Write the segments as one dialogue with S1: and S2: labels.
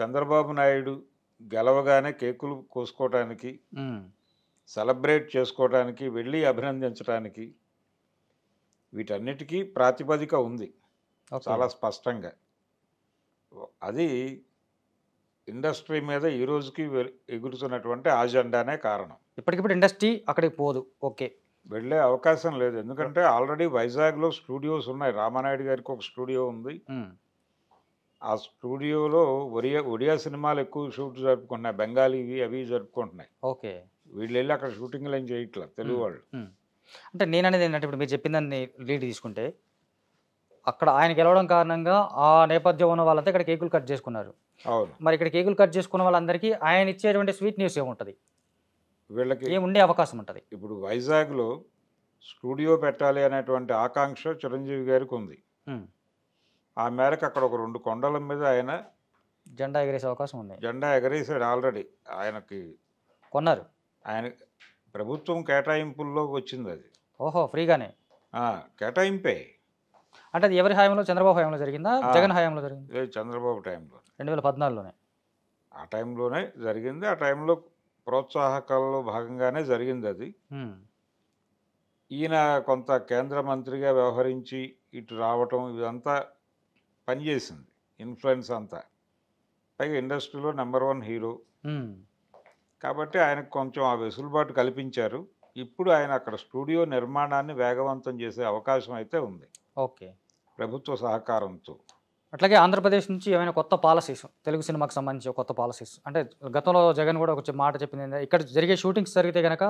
S1: చంద్రబాబు నాయుడు గెలవగానే కేకులు కోసుకోవటానికి,
S2: హ్మ్.
S1: సెలబ్రేట్ చేసుకోవటానికి, వెళ్ళి అభినందించటానికి వీటన్నిటికీ ప్రాతిపదిక ఉంది
S2: ఓకే.
S1: చాలా స్పష్టంగా. అది ఇండస్ట్రీ మీద ఈ రోజుకి ఎగురుతున్నటువంటి ఆ జెండానే కారణం.
S2: ఇప్పటికిప్పుడు ఇండస్ట్రీ అక్కడికి పోదు. ఓకే.
S1: వెళ్ళే అవకాశం లేదు. ఎందుకంటే ఆల్రెడీ వైజాగ్‌లో స్టూడియోస్ ఉన్నాయి. రామానాయుడు గారికి ఒక స్టూడియో ఉంది.
S2: హ్మ్.
S1: ఆ స్టూడియోలో ఒడియా సినిమాలు ఎక్కువ షూట్ జరుపుకుంటున్నాయి. బెంగాలీవి అవి జరుపుకుంటున్నాయి.
S2: ఓకే.
S1: వీళ్ళెళ్ళి అక్కడ షూటింగ్‌లు ఏం చేయట్లా తెలుగు
S2: హ్మ్.
S1: వాళ్ళు.
S2: హ్మ్. అంటే నేననేది ఏంటంటే ఇప్పుడు మీరు చెప్పిన దాన్ని లీడ్ తీసుకుంటే, అక్కడ ఆయన గెలవడం కారణంగా ఆ నేపథ్యం ఉన్న వాళ్ళంతా ఇక్కడ కేకులు కట్ చేసుకున్నారు.
S1: అవును.
S2: మరి ఇక్కడ కేకులు కట్ చేసుకున్న వాళ్ళందరికీ ఆయన ఇచ్చేటువంటి స్వీట్ న్యూస్ ఏముంటది?
S1: వీళ్ళకి
S2: ఏముండే అవకాశం ఉంటది?
S1: ఇప్పుడు వైజాగ్‌లో స్టూడియో పెట్టాలి అనేటువంటి ఆకాంక్ష చిరంజీవి గారికి ఉంది.
S2: హ్మ్.
S1: ఆ మేరకు అక్కడ ఒక 2 కొండల మీద ఆయన
S2: జెండా ఎగరేసే అవకాశం ఉంది.
S1: జెండా ఎగరేసాడు ఆల్రెడీ. ఆయనకి
S2: కొన్నారు.
S1: ఆయన ప్రభుత్వం కేటాయింపుల్లో వచ్చిందది.
S2: ఓహో! ఫ్రీగానే.
S1: ఆ! కేటాయింపే.
S2: అంటే అది ఎవరి హయాంలో? చంద్రబాబు హయాంలో జరిగిందా?
S1: ఆ!
S2: జగన్ హయాంలో జరిగిందా?
S1: లేదు చంద్రబాబు టైంలో.
S2: 2014లోనే.
S1: ఆ టైంలోనే జరిగింది. ఆ టైంలో ప్రోత్సాహకాల్లో భాగంగానే జరిగిందది.
S2: హ్మ్.
S1: ఈయన కొంత కేంద్ర మంత్రిగా వ్యవహరించి ఇటు రావటం ఇదంతా పనిచేసింది. ఇన్‌ఫ్లుయెన్స్ అంతా. పైగా ఇండస్ట్రీలో నంబర్ 1 హీరో.
S2: హ్మ్.
S1: కాబట్టి ఆయనకు కొంచెం ఆ వెసులుబాటు కల్పించారు. ఇప్పుడు ఆయన అక్కడ స్టూడియో నిర్మాణాన్ని వేగవంతం చేసే అవకాశం అయితే ఉంది.
S2: ఓకే.
S1: ప్రభుత్వ సహకారంతో.
S2: అట్లాగే ఆంధ్రప్రదేశ్ నుంచి ఏమైనా కొత్త పాలసీస్ తెలుగు సినిమాకి సంబంధించి కొత్త పాలసీస్ అంటే గతంలో జగన్ కూడా ఒక మాట చెప్పింది ఏంటంటే, ఇక్కడ జరిగే షూటింగ్స్ జరిగితే గనక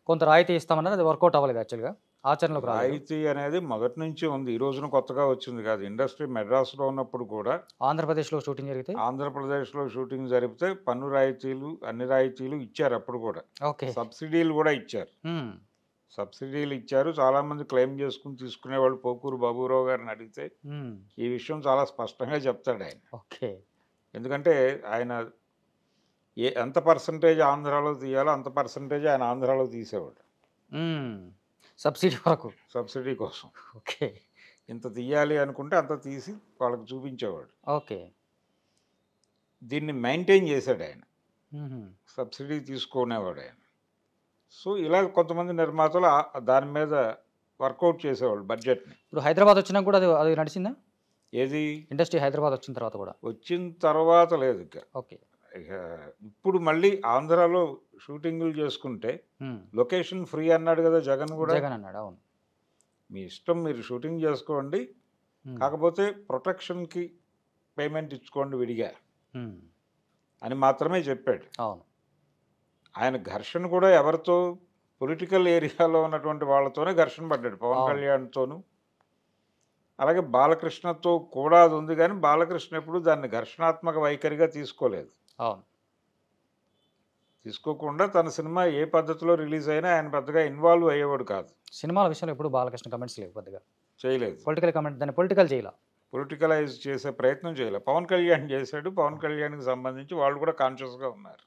S2: కొంత రాయితీ ఇస్తామన్నది అది వర్కౌట్ అవ్వలేదు యాక్చువల్‌గా. ఆచరణలోకి రాలేదు.
S1: రాయితీ అనేది మొదటి నుంచి ఉంది. ఈ రోజున కొత్తగా వచ్చింది కాదు. ఇండస్ట్రీ మెడ్రాస్‌లో ఉన్నప్పుడు కూడా
S2: ఆంధ్రప్రదేశ్‌లో షూటింగ్ జరిగితే
S1: ఆంధ్రప్రదేశ్‌లో షూటింగ్ జరిపితే పన్ను రాయితీలు, అన్ని రాయితీలు ఇచ్చారు అప్పుడు కూడా.
S2: ఓకే.
S1: సబ్సిడీలు కూడా ఇచ్చారు.
S2: హ్మ్.
S1: సబ్సిడీలు ఇచ్చారు. చాలామంది క్లెయిమ్ చేసుకుని తీసుకునేవాళ్ళు. పోకూరు బాబురావు గారిని అడిగితే
S2: హ్మ్.
S1: ఈ విషయం చాలా స్పష్టంగా చెప్తాడు ఆయన.
S2: ఓకే.
S1: ఎందుకంటే ఆయన ఎంత పర్సెంటేజ్ ఆంధ్రాలో తీయాలో అంత పర్సెంటేజ్ ఆయన ఆంధ్రాలో తీసేవాడు.
S2: హ్మ్. సబ్సిడీ వరకు.
S1: సబ్సిడీ కోసం.
S2: ఓకే.
S1: ఇంత తీయాలి అనుకుంటే అంత తీసి వాళ్ళకి చూపించేవాడు.
S2: ఓకే.
S1: దీన్ని మెయింటైన్ చేశాడు ఆయన.
S2: హుహు.
S1: సబ్సిడీ తీసుకునేవాడు ఆయన. సో, ఇలా కొంతమంది నిర్మాతలు దాని మీద వర్కౌట్ చేసేవాళ్ళు బడ్జెట్‌ని.
S2: ఇప్పుడు హైదరాబాద్ వచ్చినాక కూడా అది అది నడిచిందా?
S1: ఏది
S2: ఇండస్ట్రీ హైదరాబాద్ వచ్చిన తర్వాత కూడా.
S1: వచ్చిన తర్వాత లేదు ఇక.
S2: ఓకే.
S1: ఇక ఇప్పుడు మళ్ళీ ఆంధ్రాలో షూటింగులు చేసుకుంటే
S2: హ్మ్.
S1: లొకేషన్ ఫ్రీ అన్నాడు కదా జగన్ కూడా.
S2: జగన్ అన్నాడు. అవును.
S1: మీ ఇష్టం మీరు షూటింగ్ చేసుకోండి.
S2: హ్మ్.
S1: కాకపోతే ప్రొటెక్షన్‌కి పేమెంట్ ఇచ్చుకోండి విడిగా
S2: హ్మ్.
S1: అని మాత్రమే చెప్పాడు.
S2: అవును.
S1: ఆయన ఘర్షణ కూడా ఎవరితో పొలిటికల్ ఏరియాలో ఉన్నటువంటి వాళ్ళతోనే ఘర్షణ పడ్డాడు. పవన్
S2: అవును.
S1: కళ్యాణ్‌తోను. అలాగే బాలకృష్ణతో కూడా అది ఉంది గానీ, బాలకృష్ణ ఎప్పుడు దాన్ని ఘర్షణాత్మక వైఖరిగా తీసుకోలేదు.
S2: అవును.
S1: తీసుకోకుండా తన సినిమా ఏ పద్ధతిలో రిలీజ్ అయినా ఆయన పెద్దగా ఇన్వాల్వ్ అయ్యేవాడు కాదు.
S2: సినిమాల విషయంలో ఎప్పుడు బాలకృష్ణ కమెంట్స్ లేవు పెద్దగా.
S1: చేయలేదు.
S2: పొలిటికల్ కమెంట్ దాన్ని పొలిటికల్ చేయలా.
S1: పొలిటికలైజ్ చేసే ప్రయత్నం చేయలేదు. పవన్ కళ్యాణ్ చేశాడు. పవన్ కళ్యాణ్‌కి సంబంధించి వాళ్ళు కూడా కాన్షియస్‌గా ఉన్నారు.